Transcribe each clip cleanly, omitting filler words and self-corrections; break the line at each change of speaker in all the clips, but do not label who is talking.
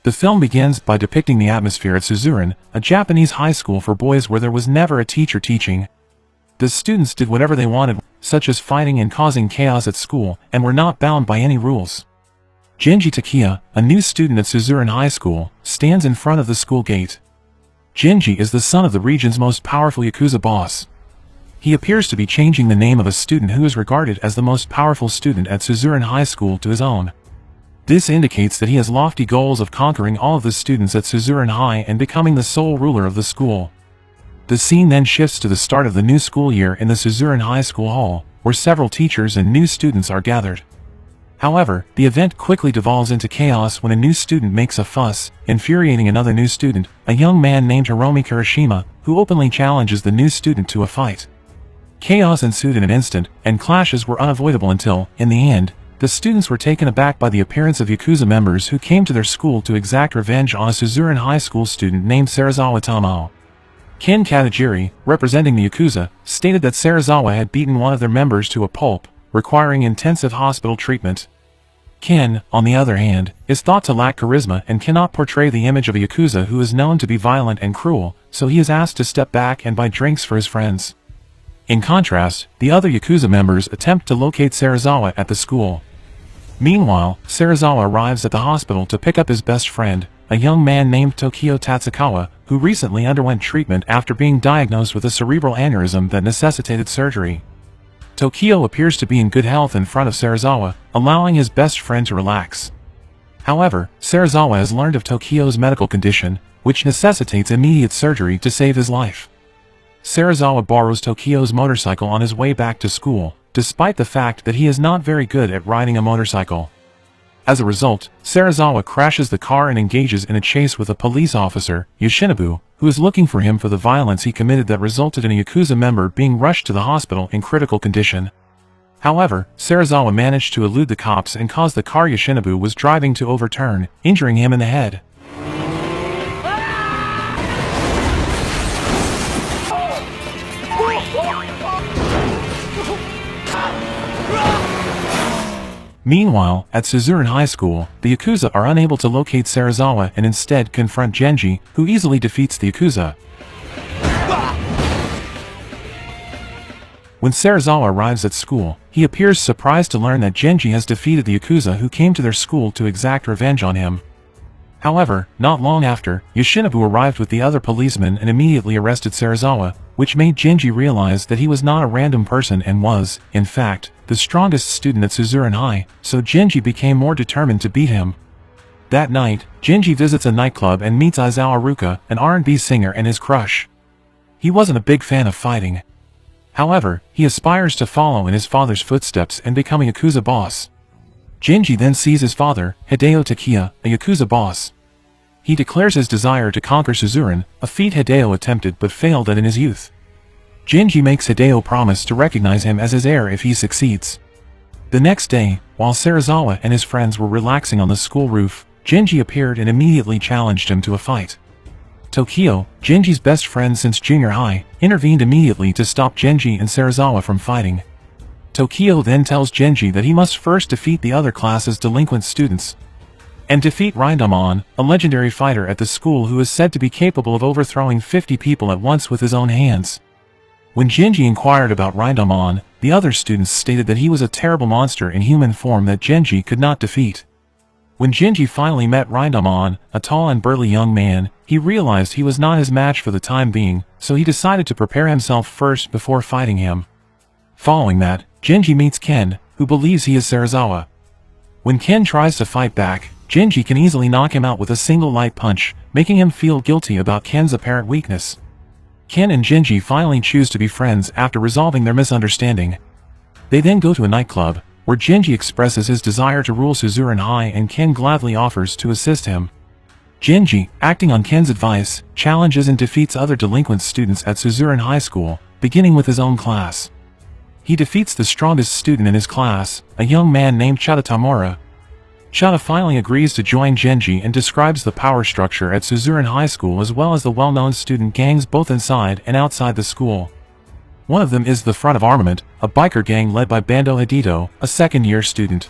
The film begins by depicting the atmosphere at Suzuran, a Japanese high school for boys where there was never a teacher teaching. The students did whatever they wanted, such as fighting and causing chaos at school, and were not bound by any rules. Genji Takiya, a new student at Suzuran High School, stands in front of the school gate. Genji is the son of the region's most powerful Yakuza boss. He appears to be changing the name of a student who is regarded as the most powerful student at Suzuran High School to his own. This indicates that he has lofty goals of conquering all of the students at Suzuran High and becoming the sole ruler of the school. The scene then shifts to the start of the new school year in the Suzuran High School Hall, where several teachers and new students are gathered. However, the event quickly devolves into chaos when a new student makes a fuss, infuriating another new student, a young man named Hiromi Kirishima, who openly challenges the new student to a fight. Chaos ensued in an instant, and clashes were unavoidable until, in the end, the students were taken aback by the appearance of Yakuza members who came to their school to exact revenge on a Suzuran High School student named Serizawa Tamao. Ken Katajiri, representing the Yakuza, stated that Serizawa had beaten one of their members to a pulp, requiring intensive hospital treatment. Ken, on the other hand, is thought to lack charisma and cannot portray the image of a Yakuza who is known to be violent and cruel, so he is asked to step back and buy drinks for his friends. In contrast, the other Yakuza members attempt to locate Serizawa at the school. Meanwhile, Serizawa arrives at the hospital to pick up his best friend, a young man named Tokio Tatsukawa, who recently underwent treatment after being diagnosed with a cerebral aneurysm that necessitated surgery. Tokio appears to be in good health in front of Serizawa, allowing his best friend to relax. However, Serizawa has learned of Tokio's medical condition, which necessitates immediate surgery to save his life. Serizawa borrows Tokio's motorcycle on his way back to school, despite the fact that he is not very good at riding a motorcycle. As a result, Serizawa crashes the car and engages in a chase with a police officer, Yoshinobu, who is looking for him for the violence he committed that resulted in a Yakuza member being rushed to the hospital in critical condition. However, Serizawa managed to elude the cops and cause the car Yoshinobu was driving to overturn, injuring him in the head. Meanwhile, at Suzuran High School, the Yakuza are unable to locate Serizawa and instead confront Genji, who easily defeats the Yakuza. When Serizawa arrives at school, he appears surprised to learn that Genji has defeated the Yakuza who came to their school to exact revenge on him. However, not long after, Yoshinobu arrived with the other policemen and immediately arrested Serizawa, which made Genji realize that he was not a random person and was, in fact, the strongest student at Suzuran High, so Genji became more determined to beat him. That night, Genji visits a nightclub and meets Aizawa Ruka, an R&B singer and his crush. He wasn't a big fan of fighting. However, he aspires to follow in his father's footsteps and become a Yakuza boss. Genji then sees his father, Hideo Takiya, a Yakuza boss. He declares his desire to conquer Suzuran, a feat Hideo attempted but failed at in his youth. Genji makes Hideo promise to recognize him as his heir if he succeeds. The next day, while Serizawa and his friends were relaxing on the school roof, Genji appeared and immediately challenged him to a fight. Tokio, Genji's best friend since junior high, intervened immediately to stop Genji and Serizawa from fighting. Tokio then tells Genji that he must first defeat the other class's delinquent students, and defeat Rindamon, a legendary fighter at the school who is said to be capable of overthrowing 50 people at once with his own hands. When Genji inquired about Rindamon, the other students stated that he was a terrible monster in human form that Genji could not defeat. When Genji finally met Rindamon, a tall and burly young man, he realized he was not his match for the time being, so he decided to prepare himself first before fighting him. Following that, Genji meets Ken, who believes he is Serizawa. When Ken tries to fight back, Genji can easily knock him out with a single light punch, making him feel guilty about Ken's apparent weakness. Ken and Genji finally choose to be friends after resolving their misunderstanding. They then go to a nightclub, where Genji expresses his desire to rule Suzuran High and Ken gladly offers to assist him. Genji, acting on Ken's advice, challenges and defeats other delinquent students at Suzuran High School, beginning with his own class. He defeats the strongest student in his class, a young man named Chata Tamura. Chata finally agrees to join Genji and describes the power structure at Suzuran High School as well as the well-known student gangs both inside and outside the school. One of them is the Front of Armament, a biker gang led by Bando Hidito, a second-year student.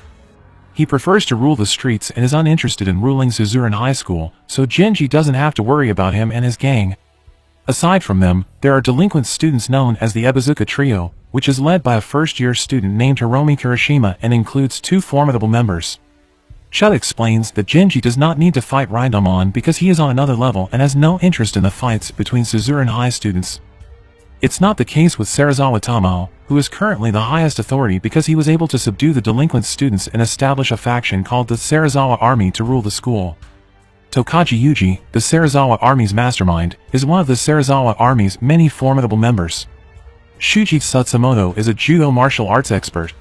He prefers to rule the streets and is uninterested in ruling Suzuran High School, so Genji doesn't have to worry about him and his gang. Aside from them, there are delinquent students known as the Ebizuka Trio, which is led by a first-year student named Hiromi Kirishima and includes 2 formidable members. Chutta explains that Genji does not need to fight Rindamon because he is on another level and has no interest in the fights between Suzuran High students. It's not the case with Serizawa Tamao, who is currently the highest authority because he was able to subdue the delinquent students and establish a faction called the Serizawa Army to rule the school. Tokaji Yuji, the Serizawa Army's mastermind, is one of the Serizawa Army's many formidable members. Shuji Tsutsumoto is a judo martial arts expert.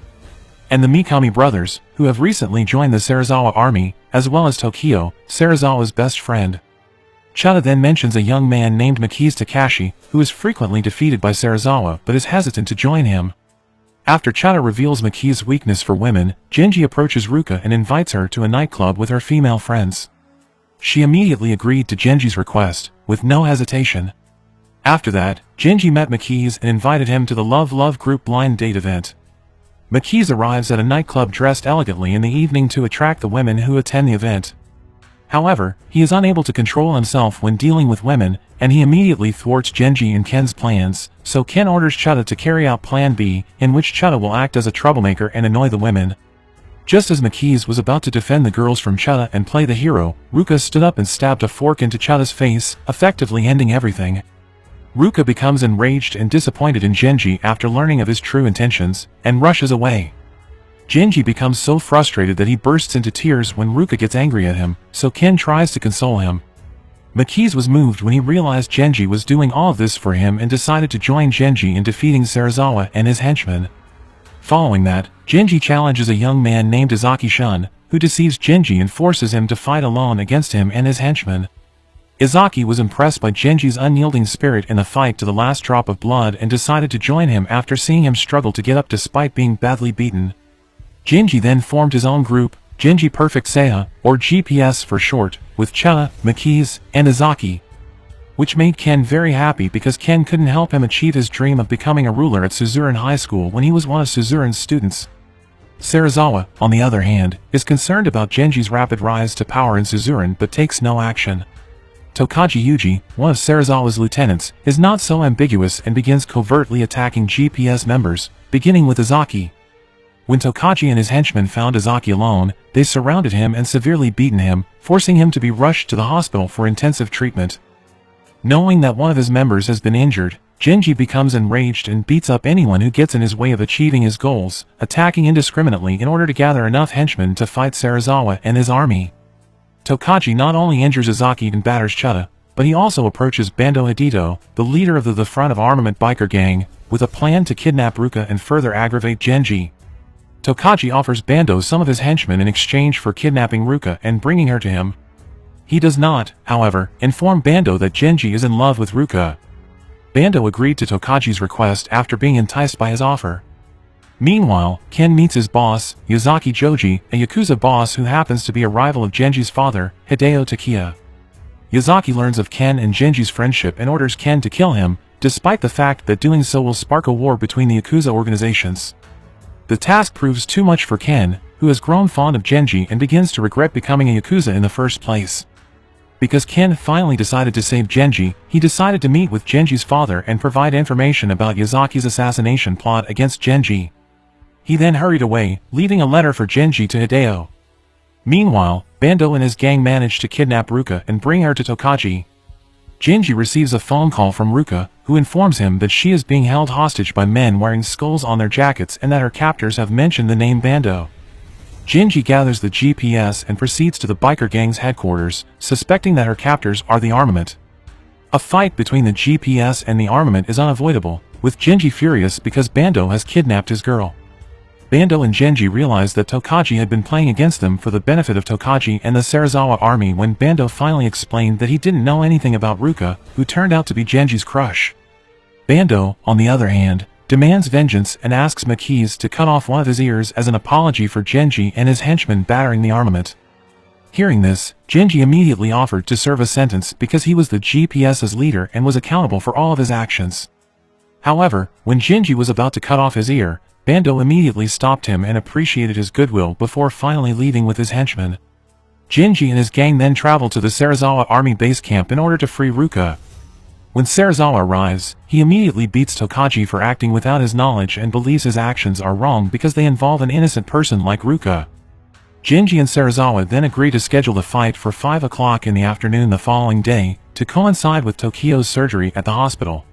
And the Mikami brothers, who have recently joined the Serizawa Army, as well as Tokio, Serizawa's best friend. Chutta then mentions a young man named Makiz Takashi, who is frequently defeated by Serizawa but is hesitant to join him. After Chutta reveals Makiz's weakness for women, Genji approaches Ruka and invites her to a nightclub with her female friends. She immediately agreed to Genji's request, with no hesitation. After that, Genji met Makiz and invited him to the Love Group blind date event. Makiz arrives at a nightclub dressed elegantly in the evening to attract the women who attend the event. However, he is unable to control himself when dealing with women, and he immediately thwarts Genji and Ken's plans, so Ken orders Chutta to carry out Plan B, in which Chutta will act as a troublemaker and annoy the women. Just as Makiz was about to defend the girls from Chutta and play the hero, Ruka stood up and stabbed a fork into Chutta's face, effectively ending everything. Ruka becomes enraged and disappointed in Genji after learning of his true intentions, and rushes away. Genji becomes so frustrated that he bursts into tears when Ruka gets angry at him, so Ken tries to console him. Makiz was moved when he realized Genji was doing all of this for him and decided to join Genji in defeating Serizawa and his henchmen. Following that, Genji challenges a young man named Izaki Shun, who deceives Genji and forces him to fight alone against him and his henchmen. Izaki was impressed by Genji's unyielding spirit in the fight to the last drop of blood and decided to join him after seeing him struggle to get up despite being badly beaten. Genji then formed his own group, Genji Perfect Seiya, or GPS for short, with Chutta, Makiz, and Izaki. Which made Ken very happy because Ken couldn't help him achieve his dream of becoming a ruler at Suzuran High School when he was one of Suzuran's students. Serizawa, on the other hand, is concerned about Genji's rapid rise to power in Suzuran but takes no action. Tokaji Yuji, one of Serizawa's lieutenants, is not so ambiguous and begins covertly attacking GPS members, beginning with Izaki. When Tokaji and his henchmen found Izaki alone, they surrounded him and severely beaten him, forcing him to be rushed to the hospital for intensive treatment. Knowing that one of his members has been injured, Genji becomes enraged and beats up anyone who gets in his way of achieving his goals, attacking indiscriminately in order to gather enough henchmen to fight Serizawa and his army. Tokaji not only injures Izaki and batters Chutta, but he also approaches Bando Hidito, the leader of the Front of Armament biker gang, with a plan to kidnap Ruka and further aggravate Genji. Tokaji offers Bando some of his henchmen in exchange for kidnapping Ruka and bringing her to him. He does not, however, inform Bando that Genji is in love with Ruka. Bando agreed to Tokaji's request after being enticed by his offer. Meanwhile, Ken meets his boss, Yazaki Joji, a Yakuza boss who happens to be a rival of Genji's father, Hideo Takiya. Yazaki learns of Ken and Genji's friendship and orders Ken to kill him, despite the fact that doing so will spark a war between the Yakuza organizations. The task proves too much for Ken, who has grown fond of Genji and begins to regret becoming a Yakuza in the first place. Because Ken finally decided to save Genji, he decided to meet with Genji's father and provide information about Yazaki's assassination plot against Genji. He then hurried away, leaving a letter for Genji to Hideo. Meanwhile, Bando and his gang manage to kidnap Ruka and bring her to Tokaji. Genji receives a phone call from Ruka, who informs him that she is being held hostage by men wearing skulls on their jackets and that her captors have mentioned the name Bando. Genji gathers the GPS and proceeds to the biker gang's headquarters, suspecting that her captors are the armament. A fight between the GPS and the armament is unavoidable, with Genji furious because Bando has kidnapped his girl. Bando and Genji realize that Tokaji had been playing against them for the benefit of Tokaji and the Serizawa army when Bando finally explained that he didn't know anything about Ruka, who turned out to be Genji's crush. Bando, on the other hand, demands vengeance and asks Makiz to cut off one of his ears as an apology for Genji and his henchmen battering the armament. Hearing this, Genji immediately offered to serve a sentence because he was the GPS's leader and was accountable for all of his actions. However, when Genji was about to cut off his ear, Bando immediately stopped him and appreciated his goodwill before finally leaving with his henchmen. Genji and his gang then travel to the Serizawa army base camp in order to free Ruka. When Serizawa arrives, he immediately beats Tokaji for acting without his knowledge and believes his actions are wrong because they involve an innocent person like Ruka. Genji and Serizawa then agree to schedule the fight for 5 o'clock in the afternoon the following day, to coincide with Tokio's surgery at the hospital.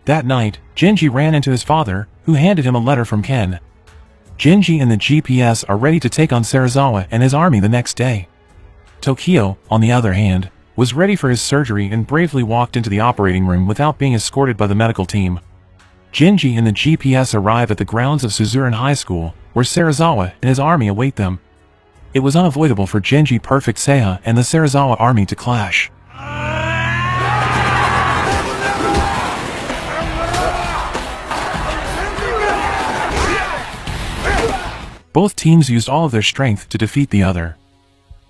That night, Genji ran into his father, who handed him a letter from Ken. Genji and the GPS are ready to take on Serizawa and his army the next day. Tokio, on the other hand, was ready for his surgery and bravely walked into the operating room without being escorted by the medical team. Genji and the GPS arrive at the grounds of Suzuran High School, where Serizawa and his army await them. It was unavoidable for Genji Perfect Seiya and the Serizawa army to clash. Both teams used all of their strength to defeat the other.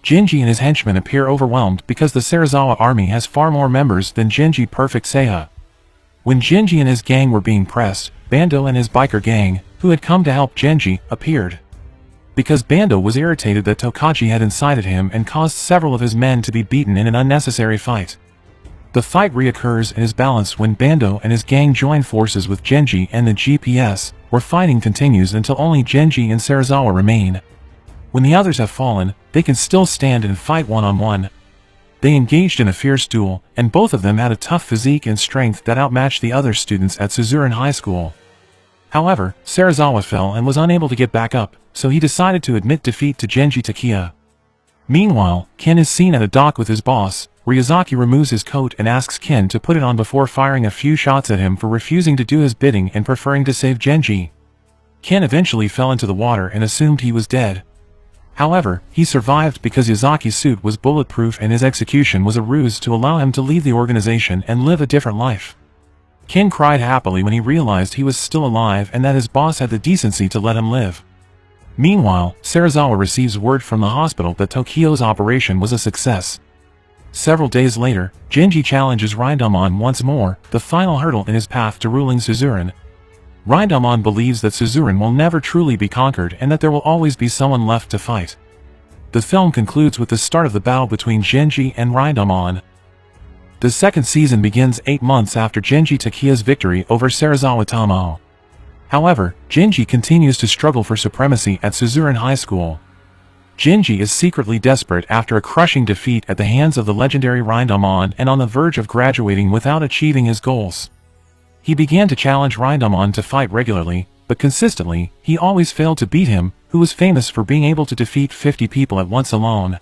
Genji and his henchmen appear overwhelmed because the Serizawa army has far more members than Genji Perfect Seiya. When Genji and his gang were being pressed, Bando and his biker gang, who had come to help Genji, appeared. Because Bando was irritated that Tokaji had incited him and caused several of his men to be beaten in an unnecessary fight. The fight reoccurs and is balanced when Bando and his gang join forces with Genji and the GPS, where fighting continues until only Genji and Serizawa remain. When the others have fallen, they can still stand and fight one-on-one. They engaged in a fierce duel, and both of them had a tough physique and strength that outmatched the other students at Suzuran High School. However, Serizawa fell and was unable to get back up, so he decided to admit defeat to Genji Takia. Meanwhile, Ken is seen at a dock with his boss, where Yazaki removes his coat and asks Ken to put it on before firing a few shots at him for refusing to do his bidding and preferring to save Genji. Ken eventually fell into the water and assumed he was dead. However, he survived because Yazaki's suit was bulletproof and his execution was a ruse to allow him to leave the organization and live a different life. Ken cried happily when he realized he was still alive and that his boss had the decency to let him live. Meanwhile, Serizawa receives word from the hospital that Tokio's operation was a success. Several days later, Genji challenges Rindamon once more, the final hurdle in his path to ruling Suzuran. Rindamon believes that Suzuran will never truly be conquered and that there will always be someone left to fight. The film concludes with the start of the battle between Genji and Rindamon. The second season begins 8 months after Genji Takia's victory over Serizawa Tamao. However, Genji continues to struggle for supremacy at Suzuran High School. Genji is secretly desperate after a crushing defeat at the hands of the legendary Rindamon and on the verge of graduating without achieving his goals. He began to challenge Rindamon to fight regularly, but consistently, he always failed to beat him, who was famous for being able to defeat 50 people at once alone.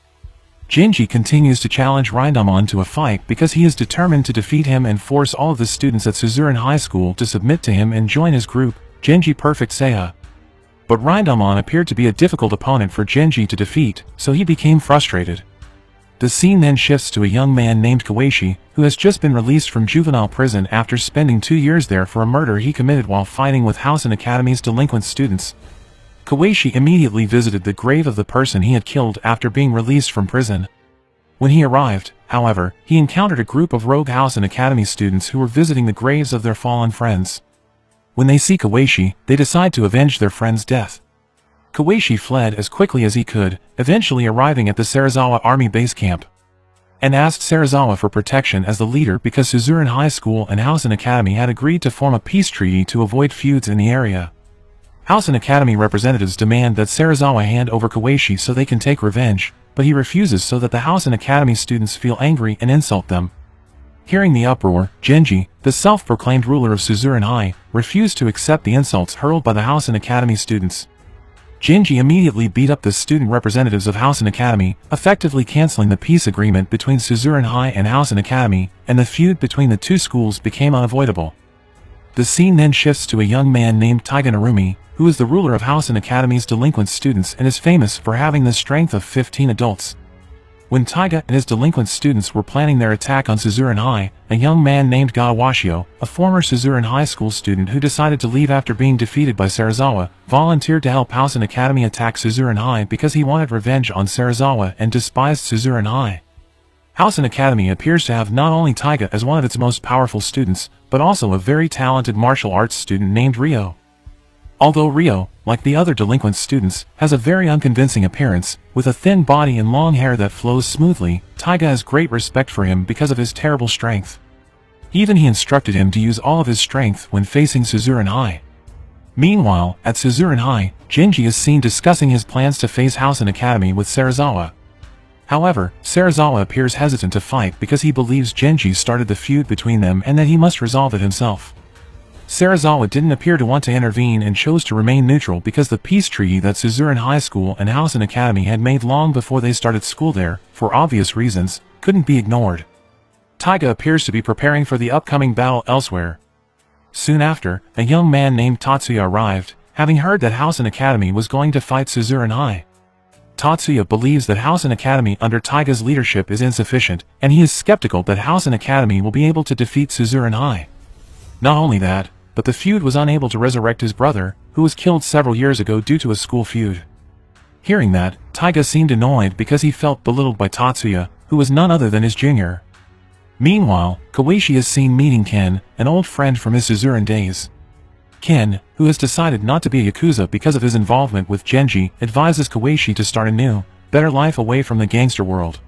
Genji continues to challenge Rindamon to a fight because he is determined to defeat him and force all of the students at Suzuran High School to submit to him and join his group, Genji Perfect Seiya. But Rindamon appeared to be a difficult opponent for Genji to defeat, so he became frustrated. The scene then shifts to a young man named Kawashi, who has just been released from juvenile prison after spending 2 years there for a murder he committed while fighting with Housen Academy's delinquent students. Kawashi immediately visited the grave of the person he had killed after being released from prison. When he arrived, however, he encountered a group of rogue Housen Academy students who were visiting the graves of their fallen friends. When they see Kawashi, they decide to avenge their friend's death. Kawashi fled as quickly as he could, eventually arriving at the Serizawa army base camp, and asked Serizawa for protection as the leader because Suzuran High School and Housen Academy had agreed to form a peace treaty to avoid feuds in the area. Housen Academy representatives demand that Serizawa hand over Kawashi so they can take revenge, but he refuses so that the Housen Academy students feel angry and insult them. Hearing the uproar, Genji, the self-proclaimed ruler of Suzuran High, refused to accept the insults hurled by the Housen Academy students. Genji immediately beat up the student representatives of Housen Academy, effectively canceling the peace agreement between Suzuran High and Housen Academy, and the feud between the two schools became unavoidable. The scene then shifts to a young man named Taiga Narumi, who is the ruler of Housen Academy's delinquent students and is famous for having the strength of 15 adults. When Taiga and his delinquent students were planning their attack on Suzuran High, a young man named Gawashio, a former Suzuran High School student who decided to leave after being defeated by Serizawa, volunteered to help Housen Academy attack Suzuran High because he wanted revenge on Serizawa and despised Suzuran High. Housen Academy appears to have not only Taiga as one of its most powerful students, but also a very talented martial arts student named Ryo. Although Ryo, like the other delinquent students, has a very unconvincing appearance, with a thin body and long hair that flows smoothly, Taiga has great respect for him because of his terrible strength. Even he instructed him to use all of his strength when facing Suzuran High. Meanwhile, at Suzuran High, Genji is seen discussing his plans to face Housen Academy with Serizawa. However, Serizawa appears hesitant to fight because he believes Genji started the feud between them and that he must resolve it himself. Serizawa didn't appear to want to intervene and chose to remain neutral because the peace treaty that Suzuran High School and Housen Academy had made long before they started school there, for obvious reasons, couldn't be ignored. Taiga appears to be preparing for the upcoming battle elsewhere. Soon after, a young man named Tatsuya arrived, having heard that Housen Academy was going to fight Suzuran High. Tatsuya believes that Housen Academy under Taiga's leadership is insufficient, and he is skeptical that Housen Academy will be able to defeat Suzuran High. Not only that, but the feud was unable to resurrect his brother, who was killed several years ago due to a school feud. Hearing that, Taiga seemed annoyed because he felt belittled by Tatsuya, who was none other than his junior. Meanwhile, Kawashi is seen meeting Ken, an old friend from his Suzuran days. Ken, who has decided not to be a Yakuza because of his involvement with Genji, advises Kawashi to start a new, better life away from the gangster world.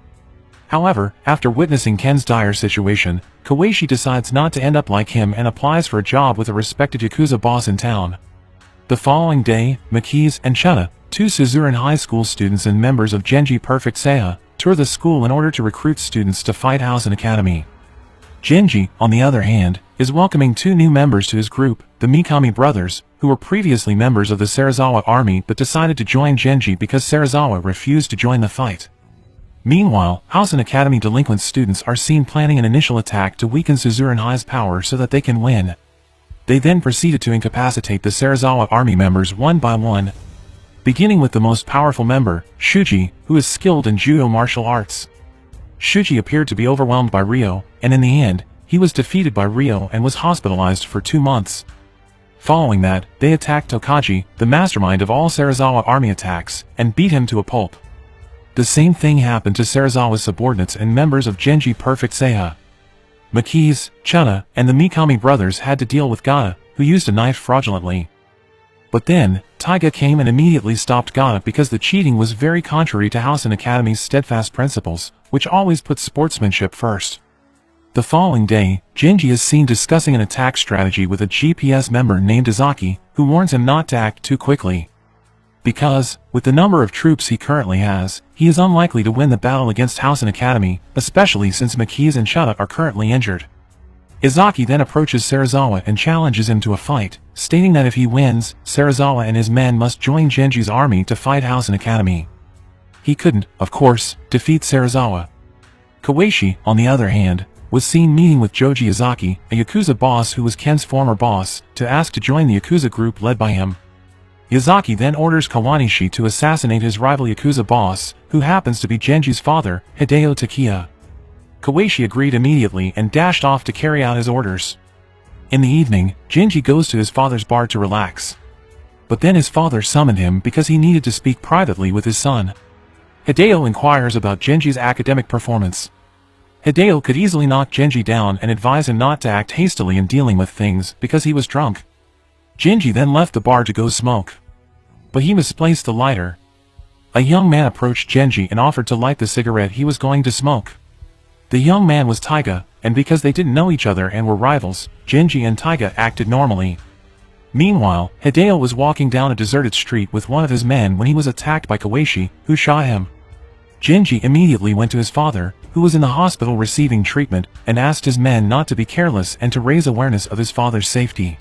However, after witnessing Ken's dire situation, Kawashi decides not to end up like him and applies for a job with a respected Yakuza boss in town. The following day, Makise and Chuna, two Suzuran High School students and members of Genji Perfect Seiya, tour the school in order to recruit students to fight Housen Academy. Genji, on the other hand, is welcoming two new members to his group, the Mikami brothers, who were previously members of the Serizawa army but decided to join Genji because Serizawa refused to join the fight. Meanwhile, Housen Academy delinquent students are seen planning an initial attack to weaken Suzuran High's power so that they can win. They then proceeded to incapacitate the Serizawa army members one by one, beginning with the most powerful member, Shuji, who is skilled in judo martial arts. Shuji appeared to be overwhelmed by Ryo, and in the end, he was defeated by Ryo and was hospitalized for 2 months. Following that, they attacked Tokaji, the mastermind of all Serizawa army attacks, and beat him to a pulp. The same thing happened to Serizawa's subordinates and members of Genji Perfect Seiya. Makise, Chuna, and the Mikami brothers had to deal with Gata, who used a knife fraudulently. But then, Taiga came and immediately stopped Gata because the cheating was very contrary to Housen Academy's steadfast principles, which always put sportsmanship first. The following day, Genji is seen discussing an attack strategy with a GPS member named Izaki, who warns him not to act too quickly. Because, with the number of troops he currently has, he is unlikely to win the battle against Housen Academy, especially since Makise and Chuna are currently injured. Izaki then approaches Serizawa and challenges him to a fight, stating that if he wins, Serizawa and his men must join Genji's army to fight Housen Academy. He couldn't, of course, defeat Serizawa. Kawashi, on the other hand, was seen meeting with Joji Izaki, a Yakuza boss who was Ken's former boss, to ask to join the Yakuza group led by him. Izaki then orders Kawanishi to assassinate his rival Yakuza boss, who happens to be Genji's father, Hideo Takiya. Kawashi agreed immediately and dashed off to carry out his orders. In the evening, Genji goes to his father's bar to relax. But then his father summoned him because he needed to speak privately with his son. Hideo inquires about Genji's academic performance. Hideo could easily knock Genji down and advise him not to act hastily in dealing with things because he was drunk. Genji then left the bar to go smoke. But he misplaced the lighter. A young man approached Genji and offered to light the cigarette he was going to smoke. The young man was Taiga, and because they didn't know each other and were rivals, Genji and Taiga acted normally. Meanwhile, Hideo was walking down a deserted street with one of his men when he was attacked by Kawashi, who shot him. Genji immediately went to his father, who was in the hospital receiving treatment, and asked his men not to be careless and to raise awareness of his father's safety.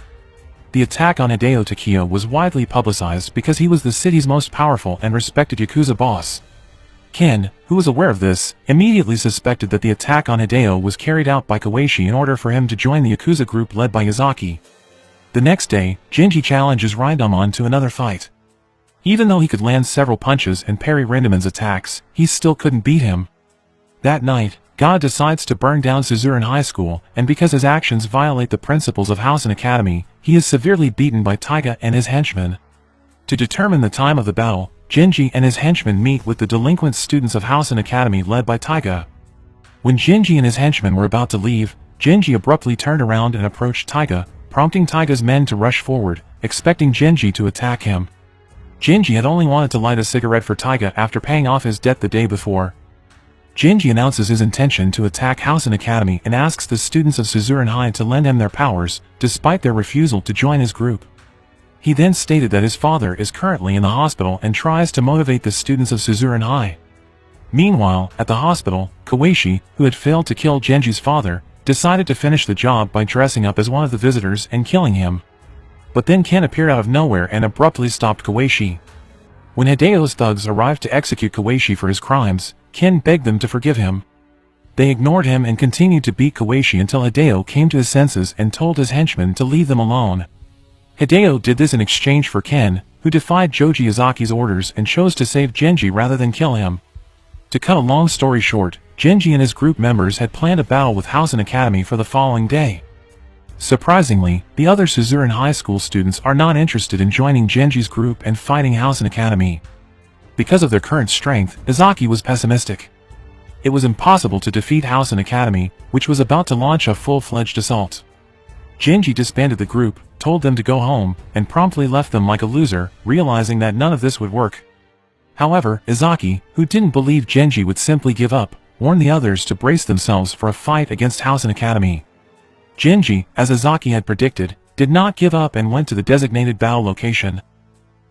The attack on Hideo Takiya was widely publicized because he was the city's most powerful and respected Yakuza boss. Ken, who was aware of this, immediately suspected that the attack on Hideo was carried out by Kawashi in order for him to join the Yakuza group led by Izaki. The next day, Genji challenges Rindamon to another fight. Even though he could land several punches and parry Rindamon's attacks, he still couldn't beat him. That night, Gata decides to burn down Suzuran High School, and because his actions violate the principles of Housen Academy, he is severely beaten by Taiga and his henchmen. To determine the time of the battle, Genji and his henchmen meet with the delinquent students of Housen Academy led by Taiga. When Genji and his henchmen were about to leave, Genji abruptly turned around and approached Taiga, prompting Taiga's men to rush forward, expecting Genji to attack him. Genji had only wanted to light a cigarette for Taiga after paying off his debt the day before. Genji announces his intention to attack Housen Academy and asks the students of Suzuran High to lend him their powers, despite their refusal to join his group. He then stated that his father is currently in the hospital and tries to motivate the students of Suzuran High. Meanwhile, at the hospital, Koichi, who had failed to kill Genji's father, decided to finish the job by dressing up as one of the visitors and killing him. But then Ken appeared out of nowhere and abruptly stopped Koichi. When Hideo's thugs arrived to execute Koichi for his crimes, Ken begged them to forgive him. They ignored him and continued to beat Koichi until Hideo came to his senses and told his henchmen to leave them alone. Hideo did this in exchange for Ken, who defied Joji Izaki's orders and chose to save Genji rather than kill him. To cut a long story short, Genji and his group members had planned a battle with Housen Academy for the following day. Surprisingly, the other Suzuran High School students are not interested in joining Genji's group and fighting Housen Academy. Because of their current strength, Izaki was pessimistic. It was impossible to defeat Housen Academy, which was about to launch a full-fledged assault. Genji disbanded the group, told them to go home, and promptly left them like a loser, realizing that none of this would work. However, Izaki, who didn't believe Genji would simply give up, warned the others to brace themselves for a fight against Housen Academy. Genji, as Izaki had predicted, did not give up and went to the designated battle location.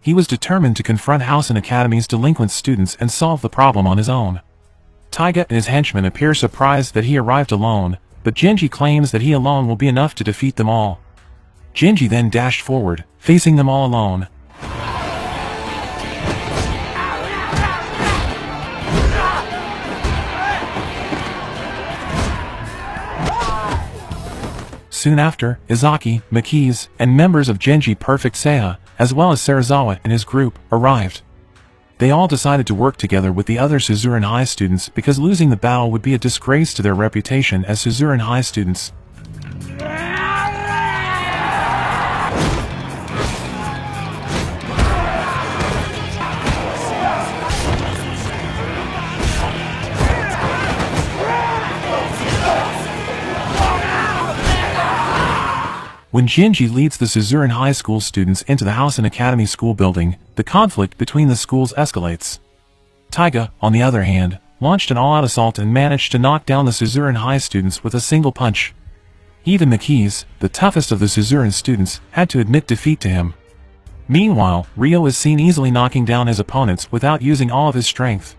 He was determined to confront Housen Academy's delinquent students and solve the problem on his own. Taiga and his henchmen appear surprised that he arrived alone, but Genji claims that he alone will be enough to defeat them all. Genji then dashed forward, facing them all alone. Soon after, Izaki, Makiz, and members of Genji Perfect Seiya, as well as Serizawa and his group, arrived. They all decided to work together with the other Suzuran High students because losing the battle would be a disgrace to their reputation as Suzuran High students. When Genji leads the Suzuran High School students into the Housen Academy school building, the conflict between the schools escalates. Taiga, on the other hand, launched an all-out assault and managed to knock down the Suzuran High students with a single punch. Even Makiz, the toughest of the Suzuran students, had to admit defeat to him. Meanwhile, Ryo is seen easily knocking down his opponents without using all of his strength.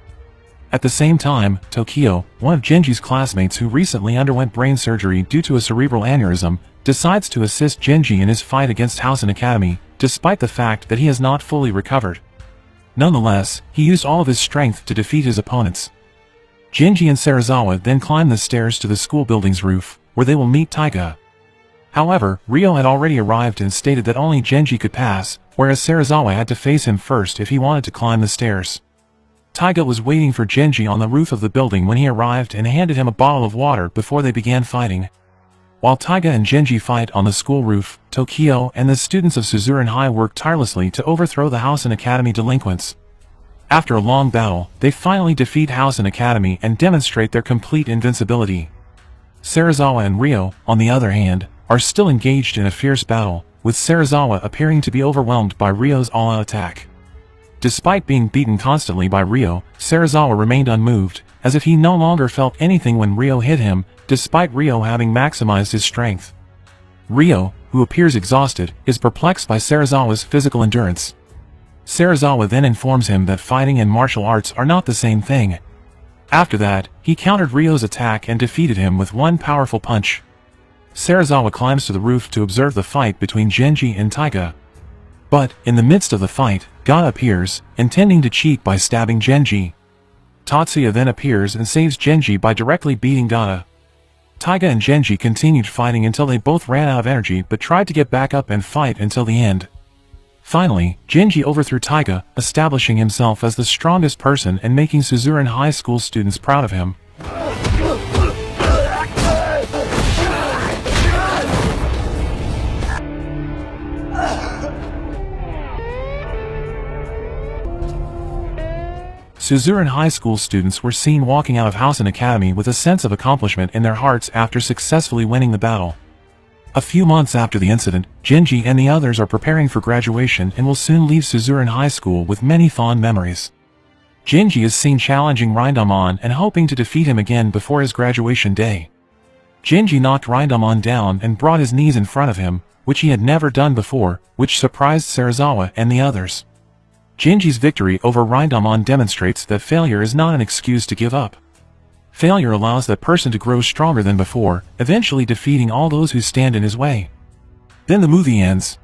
At the same time, Tokio, one of Genji's classmates who recently underwent brain surgery due to a cerebral aneurysm, decides to assist Genji in his fight against Housen Academy, despite the fact that he has not fully recovered. Nonetheless, he used all of his strength to defeat his opponents. Genji and Serizawa then climb the stairs to the school building's roof, where they will meet Taiga. However, Ryo had already arrived and stated that only Genji could pass, whereas Serizawa had to face him first if he wanted to climb the stairs. Taiga was waiting for Genji on the roof of the building when he arrived and handed him a bottle of water before they began fighting. While Taiga and Genji fight on the school roof, Tokio and the students of Suzuran High work tirelessly to overthrow the Housen Academy delinquents. After a long battle, they finally defeat Housen Academy and demonstrate their complete invincibility. Serizawa and Ryo, on the other hand, are still engaged in a fierce battle, with Serizawa appearing to be overwhelmed by Ryo's all-out attack. Despite being beaten constantly by Ryo, Serizawa remained unmoved, as if he no longer felt anything when Ryo hit him, despite Ryo having maximized his strength. Ryo, who appears exhausted, is perplexed by Serizawa's physical endurance. Serizawa then informs him that fighting and martial arts are not the same thing. After that, he countered Ryo's attack and defeated him with one powerful punch. Serizawa climbs to the roof to observe the fight between Genji and Taiga. But, in the midst of the fight, Gata appears, intending to cheat by stabbing Genji. Tatsuya then appears and saves Genji by directly beating Gata. Taiga and Genji continued fighting until they both ran out of energy but tried to get back up and fight until the end. Finally, Genji overthrew Taiga, establishing himself as the strongest person and making Suzuran High School students proud of him. Suzuran High School students were seen walking out of Housen Academy with a sense of accomplishment in their hearts after successfully winning the battle. A few months after the incident, Genji and the others are preparing for graduation and will soon leave Suzuran High School with many fond memories. Genji is seen challenging Rindamon and hoping to defeat him again before his graduation day. Genji knocked Rindamon down and brought his knees in front of him, which he had never done before, which surprised Serizawa and the others. Genji's victory over Rindamon demonstrates that failure is not an excuse to give up. Failure allows that person to grow stronger than before, eventually defeating all those who stand in his way. Then the movie ends.